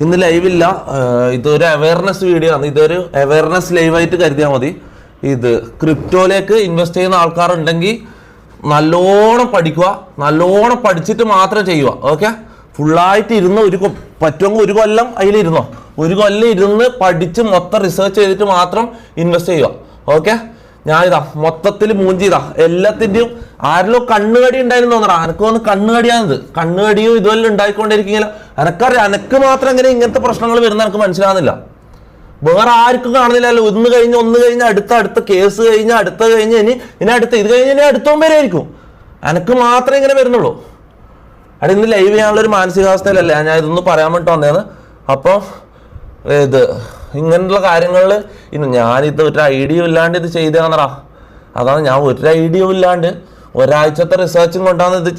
ഇന്ന് ലൈവില്ല, ഇതൊരു awareness video ആണ്. ഇതൊരു അവയർനെസ് ലൈവായിട്ട് കരുതിയാൽ മതി. ഇത് ക്രിപ്റ്റോയിലേക്ക് ഇൻവെസ്റ്റ് ചെയ്യുന്ന ആൾക്കാരുണ്ടെങ്കിൽ നല്ലോണം പഠിക്കുക, നല്ലോണം പഠിച്ചിട്ട് മാത്രം ചെയ്യുക. ഓക്കെ, ഫുള്ളായിട്ട് ഇരുന്ന് പറ്റുമെങ്കിൽ ഒരു കൊല്ലം അതിലിരുന്നോ, ഒരു കൊല്ലം ഇരുന്ന് പഠിച്ച് മൊത്തം റിസർച്ച് ചെയ്തിട്ട് മാത്രം ഇൻവെസ്റ്റ് ചെയ്യുക. ഓക്കെ, ഞാനിതാ മൊത്തത്തിൽ മൂഞ്ചിതാ എല്ലാത്തിൻ്റെയും. ആരെല്ലോ കണ്ണുകടി ഉണ്ടായിരുന്നു തോന്നണം, എനക്ക് വന്ന് കണ്ണുകടിയാണിത്. കണ്ണുകടിയും ഇതുവെല്ലാം ഉണ്ടായിക്കൊണ്ടിരിക്കുന്നില്ല. എനക്കറിയാം, എനക്ക് മാത്രം എങ്ങനെ ഇങ്ങനത്തെ പ്രശ്നങ്ങൾ വരുന്ന എനിക്ക് മനസ്സിലാകുന്നില്ല. വേറെ ആർക്കും കാണുന്നില്ലല്ലോ. ഒന്ന് കഴിഞ്ഞ് അടുത്ത കേസ് കഴിഞ്ഞ് ഇനി അടുത്ത ഇത് കഴിഞ്ഞ് ഇനി അടുത്തോം വരെയായിരിക്കും. എനക്ക് മാത്രമേ ഇങ്ങനെ വരുന്നുള്ളൂ. അവിടെ ഇന്ന് ലൈവ് ചെയ്യാനുള്ളൊരു മാനസികാവസ്ഥയിലല്ല ഞാൻ ഇതൊന്ന് പറയാൻ വേണ്ടി വന്നേന്ന്. അപ്പോൾ ഇത് ഇങ്ങനെയുള്ള കാര്യങ്ങളിൽ ഞാനിത് ഒരു ഐഡിയ ഇല്ലാണ്ട് ഇത് ചെയ്തതാണെടാ. അതാണ് ഞാൻ ഒരു ഐഡിയ ഇല്ലാണ്ട് ഒരാഴ്ചത്തെ റിസർച്ചും കൊണ്ടാണ് ഇത്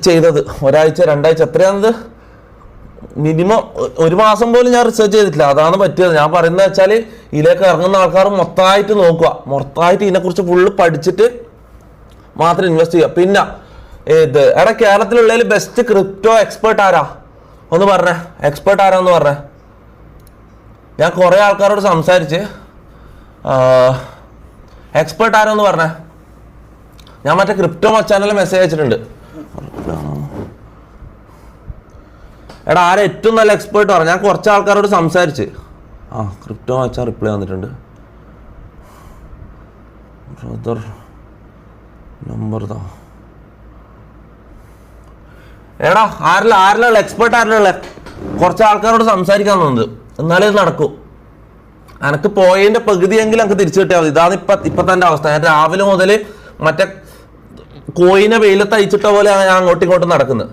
ചെയ്തത്. ഒരാഴ്ച 2 ആഴ്ച എത്രയാണിത്, മിനിമം 1 മാസം പോലും ഞാൻ റിസർച്ച് ചെയ്തിട്ടില്ല. അതാണ് പറ്റിയത്. ഞാൻ പറയുന്നത് വെച്ചാൽ ഇതിലേക്ക് ഇറങ്ങുന്ന ആൾക്കാർ മൊത്തമായിട്ട് നോക്കുക, മൊത്തമായിട്ട് ഇതിനെക്കുറിച്ച് ഫുള്ള് പഠിച്ചിട്ട് മാത്രം ഇൻവെസ്റ്റ് ചെയ്യുക. പിന്നെ എടാ കേരളത്തിലുള്ളതിൽ ബെസ്റ്റ് ക്രിപ്റ്റോ എക്സ്പേർട്ട് ആരാ ഒന്ന് പറഞ്ഞേ, എക്സ്പേർട്ട് ആരാന്ന് പറഞ്ഞേ. ഞാൻ കുറേ ആൾക്കാരോട് സംസാരിച്ച്, എക്സ്പേർട്ട് ആരാന്ന് പറഞ്ഞേ. ഞാൻ മറ്റേ ക്രിപ്റ്റോ ചാനലിൽ മെസ്സേജ് അയച്ചിട്ടുണ്ട്. എടാ ആരാ ഏറ്റവും നല്ല എക്സ്പേർട്ട് പറ. ഞാൻ കുറച്ച് ആൾക്കാരോട് സംസാരിച്ച്, ക്രിപ്റ്റോ വെച്ചാൽ റിപ്ലൈ വന്നിട്ടുണ്ട്. ബ്രദർ നമ്പർ താ. എടാ ആരിലുള്ള എക്സ്പേർട്ട് ആരിലുള്ള കുറച്ച് ആൾക്കാരോട് സംസാരിക്കാൻ തോന്നുന്നത്, എന്നാലേ ഇത് നടക്കും. എനക്ക് പോയതിൻ്റെ പകുതിയെങ്കിലും എനിക്ക് തിരിച്ചു കിട്ടിയാൽ മതി. ഇതാണ് ഇപ്പത്തെ എൻ്റെ അവസ്ഥ. ഞാൻ രാവിലെ മുതൽ മറ്റേ കോയിനെ വെയിലത്ത് അയച്ചിട്ട പോലെ ഞാൻ അങ്ങോട്ടും ഇങ്ങോട്ടും നടക്കുന്നത്.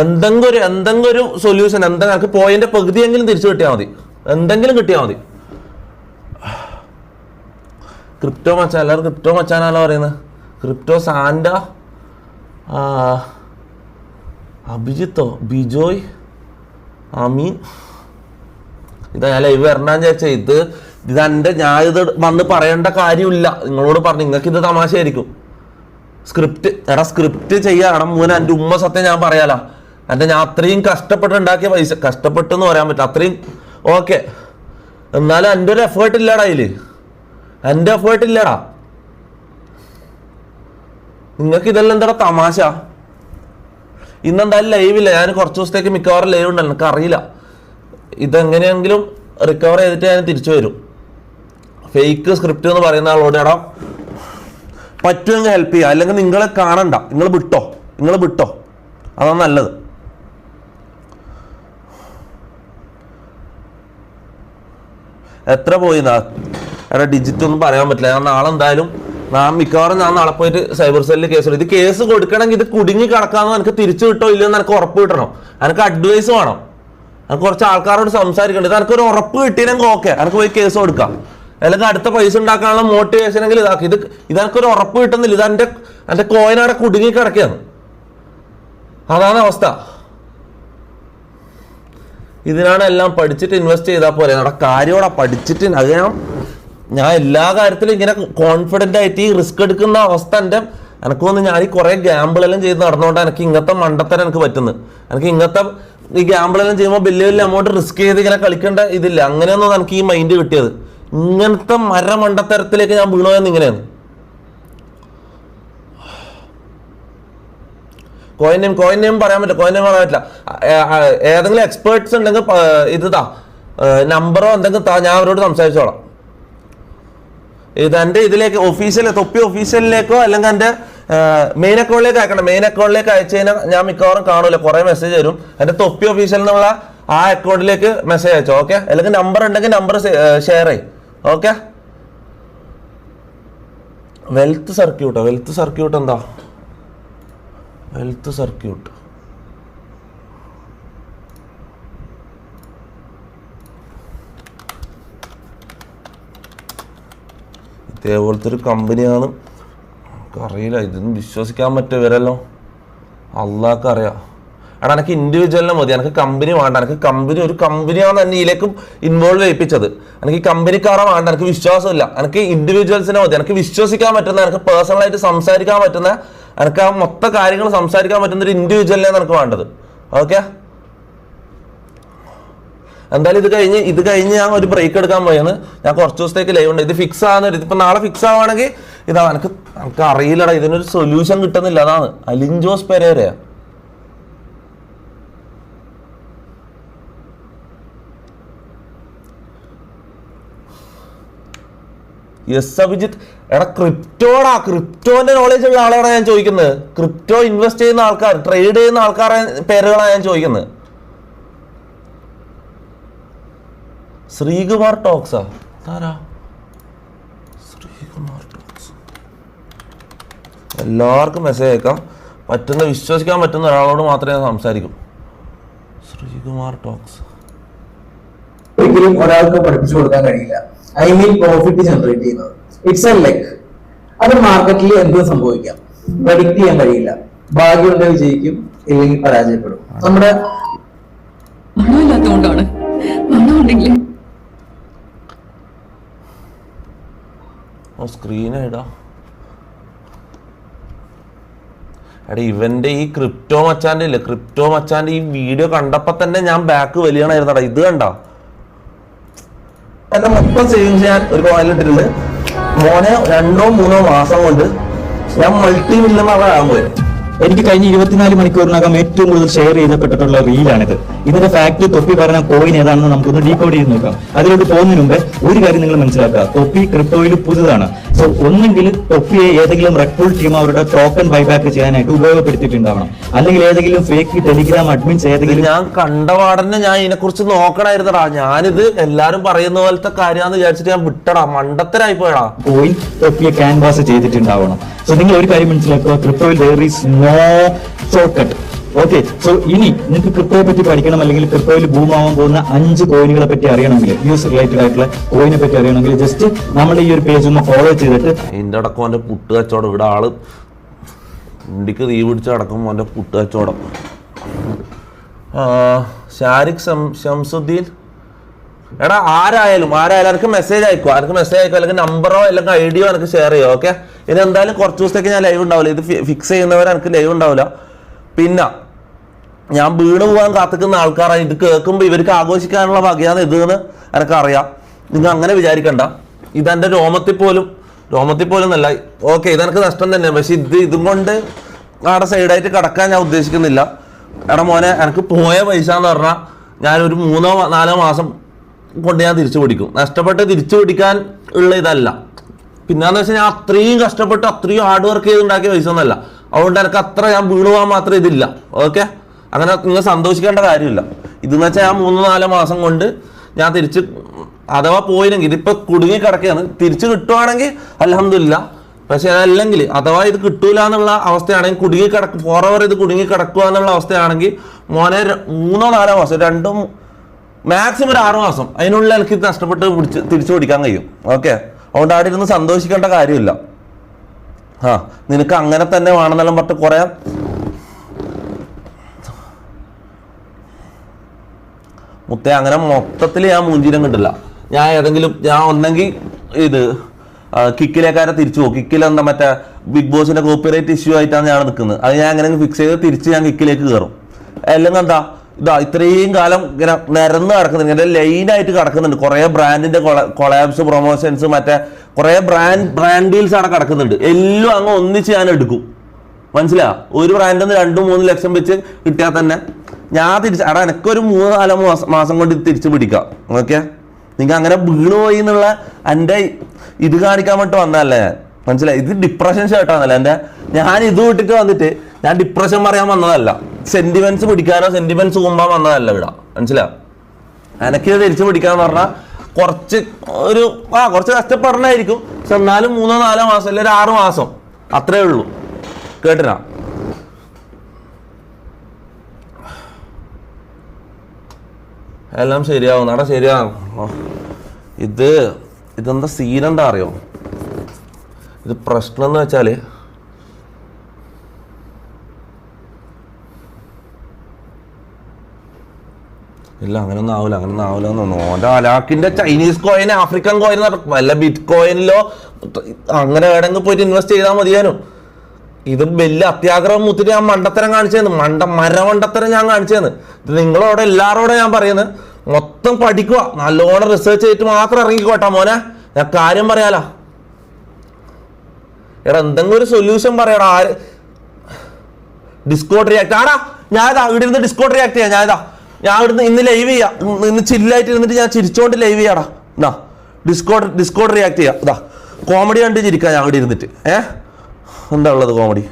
എന്തെങ്കിലും ഒരു സൊല്യൂഷൻ, എനിക്ക് പോയിന്റെ പകുതിയെങ്കിലും തിരിച്ചു കിട്ടിയാൽ മതി, എന്തെങ്കിലും കിട്ടിയാൽ മതി. ക്രിപ്റ്റോ മച്ചാൻ, എല്ലാവരും ക്രിപ്റ്റോ മച്ചാനാണല്ലോ പറയുന്നത്. ക്രിപ്റ്റോ സാൻഡ, അഭിജിത്തോ, ബിജോയ്, അമീൻ. ഇതാ ഞാൻ ലൈവ് വരണ്ടാന്ന് വിചാരിച്ചാൽ ഇതെൻ്റെ ഞാൻ ഇത് വന്ന് പറയേണ്ട കാര്യമില്ല. നിങ്ങളോട് പറഞ്ഞു, നിങ്ങൾക്ക് ഇത് തമാശയായിരിക്കും. സ്ക്രിപ്റ്റ് ചെയ്യാം മൂന്ന്. എൻ്റെ ഉമ്മ സത്യം ഞാൻ പറയാലോ, ഞാൻ അത്രയും കഷ്ടപ്പെട്ടുണ്ടാക്കിയ പൈസ, കഷ്ടപ്പെട്ടെന്ന് പറയാൻ പറ്റും അത്രയും. ഓക്കെ, എന്നാലും എൻ്റെ ഒരു എഫേർട്ട് ഇല്ലടാ അതിൽ, എൻ്റെ എഫേർട്ട് ഇല്ലടാ. നിങ്ങൾക്ക് ഇതെല്ലാം എന്താടാ തമാശ. ഇന്നെന്തായാലും ലൈവില്ല, ഞാൻ കുറച്ച് ദിവസത്തേക്ക് മിക്കവാറും ലൈവ് ഉണ്ടല്ലോ. എനിക്ക് അറിയില്ല, ഇതെങ്ങനെയെങ്കിലും റിക്കവർ ചെയ്തിട്ട് ഞാൻ തിരിച്ചു വരും. ഫേക്ക് സ്ക്രിപ്റ്റ് എന്ന് പറയുന്ന ആളോട് എടാ പറ്റുമെങ്കിൽ ഹെൽപ്പ് ചെയ്യുക, അല്ലെങ്കിൽ നിങ്ങളെ കാണണ്ട, നിങ്ങൾ വിട്ടോ, അതാണ് നല്ലത്. എത്ര പോയിന്നാ എടാ ഡിജിറ്റ് ഒന്നും പറയാൻ പറ്റില്ല. ഞാൻ നാളെ എന്തായാലും മിക്കവാറും ഞാൻ നാളെ പോയിട്ട് സൈബർ സെല്ലിൽ കേസ് കൊടുക്കും. ഇത് കേസ് കൊടുക്കണമെങ്കിൽ ഇത് കുടുങ്ങി കിടക്കാമെന്ന് എനിക്ക് തിരിച്ചു കിട്ടോ ഇല്ലയെന്ന് എനിക്ക് ഉറപ്പ് കിട്ടണം. എനിക്ക് അഡ്വൈസ് വേണം. എനിക്ക് കുറച്ച് ആൾക്കാരോട് സംസാരിക്കേണ്ടത്. ഇത് എനിക്കൊരു ഉറപ്പ് കിട്ടിയെങ്കിൽ ഓക്കെ, എനിക്ക് പോയി കേസ് കൊടുക്കാം. അല്ലെങ്കിൽ അടുത്ത പൈസ ഉണ്ടാക്കാനുള്ള മോട്ടിവേഷൻ എങ്കിൽ ഇതാക്കി. ഇതെനിക്കൊരു ഉറപ്പ് കിട്ടുന്നില്ല. എൻ്റെ കോയിനവിടെ കുടുങ്ങി കിടക്കുകയാണ്. അതാണ് അവസ്ഥ. ഇതിനാണ് എല്ലാം പഠിച്ചിട്ട് ഇൻവെസ്റ്റ് ചെയ്താൽ പോലെ നമ്മുടെ കാര്യമോടെ പഠിച്ചിട്ട്. അത് ഞാൻ എല്ലാ കാര്യത്തിലും ഇങ്ങനെ കോൺഫിഡൻ്റ് ആയിട്ട് ഈ റിസ്ക് എടുക്കുന്ന അവസ്ഥ എനിക്ക് തോന്നുന്നു. ഞാൻ ഈ കുറേ ഗ്യാമ്പിളെല്ലാം ചെയ്ത് നടന്നുകൊണ്ട് എനിക്ക് ഇങ്ങനത്തെ മണ്ടത്തരം എനിക്ക് പറ്റുന്നത്. എനിക്ക് ഇങ്ങനത്തെ ഈ ഗ്യാമ്പിളെല്ലാം ചെയ്യുമ്പോൾ വലിയ എമൗണ്ട് റിസ്ക് ചെയ്ത് ഇങ്ങനെ കളിക്കേണ്ട ഇതില്ല. അങ്ങനെയൊന്നും എനിക്ക് ഈ മൈൻഡ് കിട്ടിയത്. ഇങ്ങനത്തെ മണ്ടത്തരത്തിലേക്ക് ഞാൻ വീണോയെന്ന് ഇങ്ങനെയാണ്. കോയിൻ നെയിം പറയാൻ പറ്റില്ല. ഏതെങ്കിലും എക്സ്പേർട്സ് ഉണ്ടെങ്കിൽ ഇതാ നമ്പറോ എന്തെങ്കിലും ഞാൻ അവരോട് സംസാരിച്ചോളാം. എൻ്റെ ഇതിലേക്ക് തൊപ്പി ഒഫീഷ്യലിലേക്കോ അല്ലെങ്കിൽ എൻ്റെ മെയിൻ അക്കൗണ്ടിലേക്ക് അയക്കണം. മെയിൻ അക്കൗണ്ടിലേക്ക് അയച്ചു കഴിഞ്ഞാൽ ഞാൻ മിക്കവാറും കാണൂല, കുറേ മെസ്സേജ് വരും. എൻ്റെ തൊപ്പി ഒഫീഷ്യൽ എന്നുള്ള ആ അക്കൗണ്ടിലേക്ക് മെസ്സേജ് അയച്ചോ. ഓക്കെ, അല്ലെങ്കിൽ നമ്പർ ഉണ്ടെങ്കിൽ നമ്പർ ഷെയർ ചെയ്യും. ഓക്കെ, വെൽത്ത് സർക്യൂട്ട് എന്താ? വെൽത്ത് സർക്യൂട്ട് ഇതേപോലത്തെ ഒരു കമ്പനിയാണ്. അറിയില്ല, ഇതൊന്നും വിശ്വസിക്കാൻ പറ്റുമവരല്ലോ, അള്ളാഹ്ക്ക് അറിയാം. എടാ എനിക്ക് ഇൻഡിവിജ്വലിനെ മതി, എനിക്ക് കമ്പനി വേണ്ട. എനിക്ക് ഒരു കമ്പനിയാണ് എന്നെ ഇതിലേക്കും ഇൻവോൾവ് ചെയ്യിപ്പിച്ചത്. എനിക്ക് കമ്പനിക്കാരെ വേണ്ട, എനിക്ക് വിശ്വാസമില്ല. എനിക്ക് ഇൻഡിവിജ്വൽസിനെ മതി. എനിക്ക് വിശ്വസിക്കാൻ പറ്റുന്ന, എനിക്ക് പേഴ്സണലായിട്ട് സംസാരിക്കാൻ പറ്റുന്ന, എനിക്ക് ആ മൊത്തം കാര്യങ്ങൾ സംസാരിക്കാൻ പറ്റുന്ന ഒരു ഇൻഡിവിജ്വലിനെയാണ് എനിക്ക് വേണ്ടത്. ഓക്കെ, എന്തായാലും ഇത് കഴിഞ്ഞ് ഞാൻ ഒരു ബ്രേക്ക് എടുക്കാൻ പോയെന്ന്. ഞാൻ കുറച്ച് ദിവസത്തേക്ക് ലൈവ് ഉണ്ട്. ഇത് ഫിക്സ് ആകുന്ന ഇപ്പൊ നാളെ ഫിക്സ് ആവുകയാണെങ്കിൽ ഇതാ എനിക്ക് അറിയില്ലടാ, ഇതിനൊരു സൊല്യൂഷൻ കിട്ടുന്നില്ല. അതാണ് അലിൻജോസ് പെരേരയാ. യെസ് അഭിജിത്ത്, എടാ ക്രിപ്റ്റോന്റെ നോളേജ് ഉള്ള ആളാണ് ഞാൻ ചോദിക്കുന്നത്. ക്രിപ്റ്റോ ഇൻവെസ്റ്റ് ചെയ്യുന്ന ആൾക്കാർ, ട്രേഡ് ചെയ്യുന്ന ആൾക്കാരെ പേരുകളാണ് ഞാൻ ചോദിക്കുന്നത്. ശ്രീകുമാർ ടോക്സാ? ശ്രീകുമാർ ടോക്സ്. എല്ലാവർക്കും മെസ്സേജ് അയക്കാം. വിശ്വസിക്കാൻ പറ്റുന്ന ഒരാളോട് മാത്രമേ ഞാൻ സംസാരിക്കൂ. ശ്രീകുമാർ ടോക്സ്. ഒരിക്കലും ഒരാൾക്ക് പഠിപ്പിച്ചു കൊടുക്കാൻ കഴിയില്ല. ഐ മീൻ പ്രോഫിറ്റ് ജനറേറ്റ് ചെയ്യുന്നത്. It's a luck. അത് മാർക്കറ്റിൽ എന്തും സംഭവിക്കാം, പ്രഡിക്ട് ചെയ്യാൻ കഴിയില്ല. ഭാഗ്യം ഉണ്ടെങ്കിൽ വിജയിക്കും, ഇല്ലെങ്കിൽ പരാജയപ്പെടും. നമ്മുടെ പണമില്ലാത്തതുകൊണ്ടാണ്. പണമുണ്ടെങ്കിൽ സ്ക്രീനായിടാ. എടാ ഇവന്റെ ഈ ക്രിപ്റ്റോ മച്ചാന്റെ ഈ വീഡിയോ കണ്ടപ്പോ തന്നെ ഞാൻ ബാക്ക് വലിയണായിരുന്നടാ. ഇത് കണ്ട എന്റെ മൊത്തം സേവിങ്സ് ഞാൻ ഒരു കോയിലിട്ടിട്ടുണ്ട് മോനെ. 2-3 മാസം കൊണ്ട് ഞാൻ മൾട്ടി മില്യണറാകാൻ പോയി. എനിക്ക് കഴിഞ്ഞ 24 മണിക്കൂറിനകം ഏറ്റവും കൂടുതൽ ഷെയർ ചെയ്യപ്പെട്ടിട്ടുള്ള റീലാണിത്. ഇതിന്റെ ഫാക്ട് തൊപ്പി പറഞ്ഞ കോയിൻ ഏതാണെന്ന് നമുക്കൊന്ന് ഡീകോഡ് ചെയ്ത് നോക്കാം. അതിലോട്ട് പോകുന്നതിന് മുമ്പ് ഒരു കാര്യം നിങ്ങൾ മനസ്സിലാക്കുക, തൊപ്പി ക്രിപ്റ്റോയിൽ പുതുതാണ്. സോ ഒന്നെങ്കിൽ തൊപ്പിയെ ഏതെങ്കിലും റെക്രൂട്ട് ടീം അവരുടെ ടോക്കൺ ബൈബാക്ക് ചെയ്യാനായിട്ട് ഉപയോഗപ്പെടുത്തിയിട്ടുണ്ടാവണം, അല്ലെങ്കിൽ ഏതെങ്കിലും ഫേക്ക് ടെലിഗ്രാം അഡ്മിൻസ് ഏതെങ്കിലും. ഞാൻ കണ്ടപാടന്നെ ഞാൻ ഇതിനെക്കുറിച്ച് നോക്കണായിരുന്നടാ. ഞാനിത് എല്ലാരും പറയുന്ന പോലത്തെ കാര്യമാണെന്ന് വിചാരിച്ചിട്ട് ഞാൻ വിട്ടടാ, മണ്ടത്തരായി പോയടാ. കോയിൻ തൊപ്പിയെ ക്യാൻവാസ് ചെയ്തിട്ടുണ്ടാവണം. സോ നിങ്ങൾ ഒരു കാര്യം മനസ്സിലാക്കുക, ക്രിപ്റ്റോയിൽ there is no shortcut. Okay, so ഇനി നിങ്ങൾക്ക് ക്രിപ്റ്റോയെ പറ്റി പഠിക്കണം, അല്ലെങ്കിൽ ക്രിപ്റ്റോയിൽ ബൂമാവാൻ പോകുന്ന 5 കോയിനുകളെ പറ്റി അറിയണമെങ്കിൽ, ന്യൂസ് റിലേറ്റഡ് ആയിട്ടുള്ള കോയിനെ പറ്റി അറിയണമെങ്കിൽ ജസ്റ്റ് നമ്മുടെ ഈ ഒരു പേജ് ഒന്ന് ഫോളോ ചെയ്തിട്ട്. ഇതിന്റെ അടക്കം അവന്റെ പുട്ട് കച്ചവടം, ഇവിടെ ആള് ഇന്ത്യക്ക് തീ പിടിച്ച് അടക്കം അവന്റെ പുട്ട് കച്ചവടം. ഷാരിഖ് ഷംസുദ്ദീൻ, എടാ ആരായാലും എനിക്ക് മെസ്സേജ് അയക്കും, അല്ലെങ്കിൽ നമ്പറോ അല്ലെങ്കിൽ ഐഡിയോ എനിക്ക് ഷെയർ ചെയ്യാം. ഓക്കെ, ഇത് എന്തായാലും കുറച്ച് ദിവസത്തേക്ക് ഞാൻ ലൈവ് ഉണ്ടാവില്ല. ഇത് ഫിക്സ് ചെയ്യുന്നവരെ എനിക്ക് ലൈവ് ഉണ്ടാവില്ല. പിന്നെ ഞാൻ വീണ് പോകാൻ കാത്തിക്കുന്ന ആൾക്കാരാണ്. ഇത് കേൾക്കുമ്പോൾ ഇവർക്ക് ആഘോഷിക്കാനുള്ള വകയാണ് ഇതെന്ന് എനിക്കറിയാം. നിങ്ങൾ അങ്ങനെ വിചാരിക്കണ്ട. ഇതെൻ്റെ രോമത്തിൽ പോലും നല്ല. ഓക്കെ, ഇതെനിക്ക് നഷ്ടം തന്നെയാണ്. പക്ഷെ ഇതും കൊണ്ട് അവിടെ സൈഡായിട്ട് കിടക്കാൻ ഞാൻ ഉദ്ദേശിക്കുന്നില്ല. എടാ മോനെ, എനിക്ക് പോയ പൈസ എന്ന് പറഞ്ഞാൽ ഞാനൊരു 3-4 മാസം കൊണ്ട് ഞാൻ തിരിച്ചു പിടിക്കും. നഷ്ടപ്പെട്ട് തിരിച്ചു പിടിക്കാൻ ഉള്ള ഇതല്ല. പിന്നെന്ന് വെച്ചാൽ ഞാൻ അത്രയും കഷ്ടപ്പെട്ട് അത്രയും ഹാർഡ് വർക്ക് ചെയ്തുണ്ടാക്കിയ പൈസ ഒന്നല്ല. അതുകൊണ്ട് എനിക്ക് അത്ര ഞാൻ വീണു പോകാൻ മാത്രം ഇതില്ല. ഓക്കെ, അങ്ങനെ നിങ്ങൾ സന്തോഷിക്കേണ്ട കാര്യമില്ല. ഇതെന്ന് വെച്ചാൽ ഞാൻ 3-4 മാസം കൊണ്ട് ഞാൻ തിരിച്ച്, അഥവാ പോയില്ലെങ്കിൽ ഇതിപ്പോൾ കുടുങ്ങി കിടക്കുകയാണ്. തിരിച്ച് കിട്ടുവാണെങ്കിൽ അൽഹംദുലില്ലാ. പക്ഷെ അതല്ലെങ്കിൽ അഥവാ ഇത് കിട്ടൂല എന്നുള്ള അവസ്ഥയാണെങ്കിൽ ഫോറവർ ഇത് കുടുങ്ങി കിടക്കുക എന്നുള്ള അവസ്ഥയാണെങ്കിൽ മോനെ 3-4 മാസം, 2 മാക്സിമം ഒരു 6 മാസം അതിനുള്ളിൽ എനിക്ക് ഇത് നഷ്ടപ്പെട്ട് തിരിച്ചു പിടിക്കാൻ കഴിയും. ഓക്കെ, അതുകൊണ്ട് അവിടെ ഇരുന്ന് സന്തോഷിക്കേണ്ട കാര്യമില്ല. നിനക്ക് അങ്ങനെ തന്നെ വേണമെന്നെല്ലാം പറഞ്ഞിട്ട് കുറെ മുത്തേ അങ്ങനെ മൊത്തത്തിൽ ഞാൻ മൂഞ്ചീരം കിട്ടില്ല. ഞാൻ ഒന്നെങ്കിൽ ഇത് കിക്കിലേക്കാരെ തിരിച്ചു പോകും. കിക്കിൽ എന്താ മറ്റേ ബിഗ് ബോസിന്റെ കോപ്പിറൈറ്റ് ഇഷ്യൂ ആയിട്ടാണ് ഞാൻ നിൽക്കുന്നത്. അത് ഞാൻ അങ്ങനെ ഫിക്സ് ചെയ്ത് തിരിച്ച് ഞാൻ കിക്കിലേക്ക് കയറും. അല്ലെങ്കിൽ എന്താ ഇത്രയും കാലം ഇങ്ങനെ നിരന്ന് കിടക്കുന്നുണ്ട്, ഇങ്ങനെ ലൈനായിട്ട് കിടക്കുന്നുണ്ട്. കുറേ ബ്രാൻഡിന്റെ കൊളാബ്സ്, പ്രൊമോഷൻസ്, മറ്റേ കുറേ ബ്രാൻഡ് ഡീൽസ് അവിടെ കിടക്കുന്നുണ്ട്. എല്ലാം അങ്ങ് ഒന്നിച്ച് ഞാൻ എടുക്കും. മനസ്സിലാ, ഒരു ബ്രാൻഡിൽ നിന്ന് 2-3 ലക്ഷം വെച്ച് കിട്ടിയാൽ തന്നെ ഞാൻ എനിക്കൊരു 3-4 മാസം കൊണ്ട് തിരിച്ചു പിടിക്കാം. ഓക്കെ, നിങ്ങൾ അങ്ങനെ വീണുപോയി എന്നുള്ള എൻ്റെ ഇത് കാണിക്കാൻ വേണ്ടി വന്നതല്ലേ ഞാൻ. മനസ്സിലായി, ഇത് ഡിപ്രഷൻ ഷർട്ടാണല്ലോ ഞാൻ ഇത് വിട്ടിട്ട് വന്നിട്ട് ഞാൻ ഡിപ്രഷൻ പറയാൻ വന്നതല്ല, സെന്റിമെന്റ്സ് പിടിക്കാനോ സെന്റിമെന്റ്സ് കുമ്പാൻ വന്നതല്ല ഇവിടെ. മനസ്സിലാ, എനിക്കിത് തിരിച്ചു പിടിക്കാന്ന് പറഞ്ഞാൽ കുറച്ച് കഷ്ടപ്പെടണമായിരിക്കും. പക്ഷെ എന്നാലും 3-4 മാസം അല്ലെങ്കിൽ 6 മാസം അത്രേ ഉള്ളൂ. കേട്ടിനാ, എല്ലാം ശരിയാവും, ശരിയാവും. ഇതെന്താ സീനെന്താ അറിയോ? ഇത് പ്രശ്നം എന്ന് വെച്ചാല് ഇല്ല, അങ്ങനൊന്നും ആവില്ല എന്ന് തോന്നുന്നു. ഓൻ്റെ അലാക്കിന്റെ ചൈനീസ് കോയിൻ, ആഫ്രിക്കൻ കോയിൻ, വല്ല ബിറ്റ് കോയിനിലോ അങ്ങനെ വേണമെങ്കിൽ പോയിട്ട് ഇൻവെസ്റ്റ് ചെയ്താൽ മതിയാനും. ഇത് വലിയ അത്യാഗ്രഹം മുത്തിട്ട് ഞാൻ മണ്ടത്തരം കാണിച്ചതെന്ന്, മരമണ്ടത്തരം ഞാൻ കാണിച്ചതെന്ന്. ഇത് നിങ്ങളോട് എല്ലാവരോടും ഞാൻ പറയുന്നത്, മൊത്തം പഠിക്കുക, നല്ലോണം റിസർച്ച് ചെയ്തിട്ട് മാത്രം ഇറങ്ങിക്കോട്ടാ മോനെ. ഞാൻ കാര്യം പറയാലോ. എടാ എന്തെങ്കിലും ഒരു സൊല്യൂഷൻ പറയടാ. ഡിസ്കോഡ് റിയാക്ട് ആടാ, ഞാനിതാ ഇവിടെ ഇരുന്ന് ഡിസ്കോഡ് റിയാക്ട് ചെയ്യാം. ഞാൻ ഇവിടുന്ന് ഇന്ന് ലൈവ് ചെയ്യാം. ഇന്ന് ചില്ലായിട്ട് ഇരുന്നിട്ട് ഞാൻ ചിരിച്ചോണ്ട് ലൈവ് ചെയ്യാടാ. ഇതാ ഡിസ്കോഡ് റിയാക്ട് ചെയ്യാം. ഇതാ കോമഡി കണ്ട് ചിരിക്കാം ഞാൻ ഇവിടെ ഇരുന്നിട്ട്. എന്താ ഉള്ളത് കോമഡി?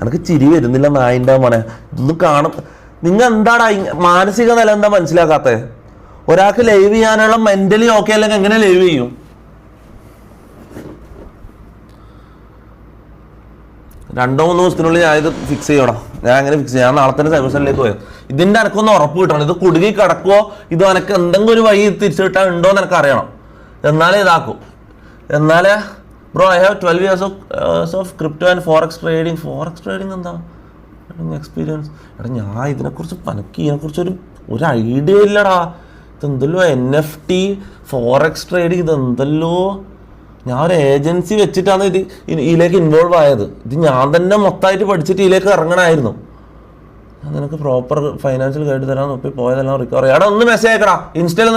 എനിക്ക് ചിരി വരുന്നില്ല നായിൻ്റെ മോനെ. ഇതൊന്നും കാണും. നിങ്ങൾ എന്താടാ മാനസിക നില എന്താ മനസ്സിലാക്കാത്തത്? ഒരാൾക്ക് ലൈവ് ചെയ്യാനുള്ള മെന്റലി ഓക്കെ അല്ലെങ്കിൽ എങ്ങനെ ലൈവ് ചെയ്യും? രണ്ടോ മൂന്നോ ദിവസത്തിനുള്ളിൽ ഞാൻ ഇത് ഫിക്സ് ചെയ്യണം. ഞാൻ അങ്ങനെ ഫിക്സ് ചെയ്യാം. ഞാൻ നാളെ തന്നെ സൈബർ സെല്ലിലേക്ക് പോയത്. ഇതിൻ്റെ എനക്കൊന്ന് ഉറപ്പ് കിട്ടണം. ഇത് കുടുങ്ങി കിടക്കുമോ, ഇത് എനക്ക് എന്തെങ്കിലും ഒരു വഴി തിരിച്ചു കിട്ടാൻ ഉണ്ടോ എന്ന് എനിക്ക് അറിയണം. എന്നാലേ ഇതാക്കും. എന്നാലേ bro I have 12 years of crypto and forex trading. Forex trading എന്താ എക്സ്പീരിയൻസ്? എടാ ഞാൻ ഇതിനെക്കുറിച്ച് ഇതിനെക്കുറിച്ചൊരു ഐഡിയ ഇല്ലടാ. ഇതെന്തല്ലോ NFT ഫോറക്സ് ട്രേഡിങ്, ഇതെന്തല്ലോ. ഞാൻ ഒരു ഏജൻസി വെച്ചിട്ടാണ് ഇതിലേക്ക് ഇൻവോൾവ് ആയത്. ഇത് ഞാൻ തന്നെ മൊത്തമായിട്ട് പഠിച്ചിട്ട് ഇതിലേക്ക് ഇറങ്ങണമായിരുന്നു. ഞാൻ നിനക്ക് പ്രോപ്പർ ഫൈനാൻഷ്യൽ ഗൈഡ് തരാൻ നോക്കി പോയതെല്ലാം റിക്കവർ. എടാ ഒന്ന് മെസ്സേജ് അയക്കടാ ഇൻസ്റ്റയിൽ.